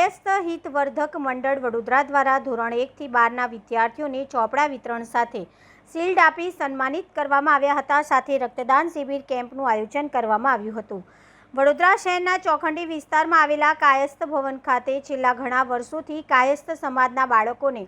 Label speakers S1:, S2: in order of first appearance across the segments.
S1: કાયસ્થ હિતવર્ધક મંડળ વડોદરા દ્વારા ધોરણ 1 થી 12ના વિદ્યાર્થીઓને ચોપડા વિતરણ સાથે શિલ્ડ આપી સન્માનિત કરવામાં આવ્યા હતા। સાથે રક્તદાન શિબિર કેમ્પનું આયોજન કરવામાં આવ્યું હતું। વડોદરા શહેરના ચોખંડી વિસ્તારમાં આવેલા કાયસ્થ ભવન ખાતે છેલ્લા ઘણા વર્ષોથી કાયસ્થ સમાજના બાળકોને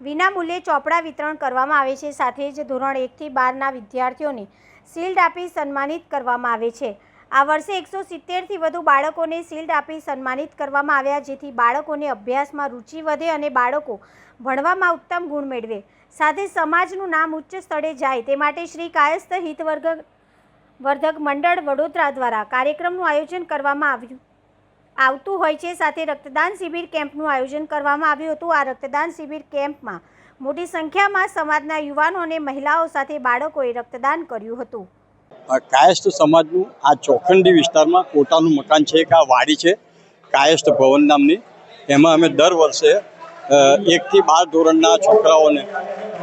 S1: વિનામૂલ્યે ચોપડા વિતરણ કરવામાં આવે છે। સાથે જ ધોરણ 1 થી 12ના વિદ્યાર્થીઓને શિલ્ડ આપી સન્માનિત કરવામાં આવે છે। આ વર્ષે 170થી વધુ બાળકોને શિલ્ડ આપી સન્માનિત કરવામાં આવ્યા, જેથી બાળકોને અભ્યાસમાં રુચિ વધે અને બાળકો ભણવામાં ઉત્તમ ગુણ મેળવે, સાથે સમાજનું નામ ઉચ્ચ સ્તરે જાય તે માટે શ્રી કાયસ્થ હિતવર્ધક મંડળ વડોદરા દ્વારા કાર્યક્રમનું આયોજન કરવામાં આવતું હોય છે। સાથે રક્તદાન શિબિર કેમ્પનું આયોજન કરવામાં આવ્યું હતું। આ રક્તદાન શિબિર કેમ્પમાં મોટી સંખ્યામાં સમાજના યુવાનો અને મહિલાઓ સાથે બાળકોએ રક્તદાન કર્યું હતું।
S2: કાયસ્થ સમાજનું આ ચોખંડી વિસ્તારમાં પોતાનું મકાન છે, એક આ વાડી છે કાયસ્થ ભવન નામની। એમાં અમે દર વર્ષે 1 થી 12 ધોરણના છોકરાઓને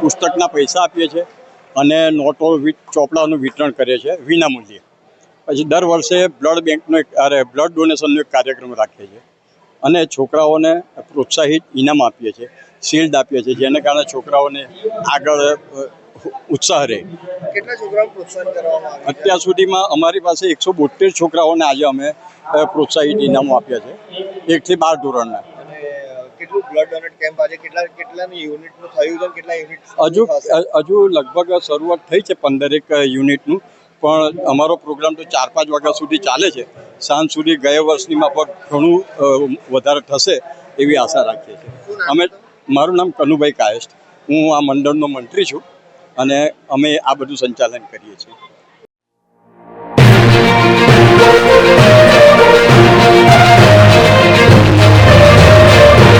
S2: પુસ્તકના પૈસા આપીએ છીએ અને નોટો ચોપડાનું વિતરણ કરીએ છીએ વિનામૂલ્યે। પછી દર વર્ષે બ્લડ બેંકનો બ્લડ ડોનેશનનો એક કાર્યક્રમ રાખીએ છીએ અને છોકરાઓને પ્રોત્સાહિત ઇનામ આપીએ છીએ, શિલ્ડ આપીએ છીએ, જેને કારણે છોકરાઓને આગળ ઉત્સાહ રહે।
S3: કેટલા છોકરાઓને પ્રોત્સાહન કરવામાં આવે?
S2: અત્યાર સુધીમાં અમારી પાસે 172 છોકરાઓને આજે અમે પ્રોત્સાહિત ઇનામો આપ્યા છે 1 થી 12 ધોરણના।
S3: અને કેટલું બ્લડ ડોનેટ કેમ્પ આજે કેટલાની યુનિટનું થયું છે? કેટલા યુનિટ
S2: હજુ લગભગ શરૂઆત થઈ છે 15 યુનિટનું, પણ અમારો પ્રોગ્રામ તો 4-5 વાગ્યા સુધી ચાલે છે। સાંજ સુધી ગયા વર્ષની માફક ઘણું વધારે થશે એવી આશા રાખીએ છીએ। મારું નામ કનુભાઈ કાયસ્થ, હું આ મંડળનો મંત્રી છું અને અમે આ બધું સંચાલન કરીએ છીએ।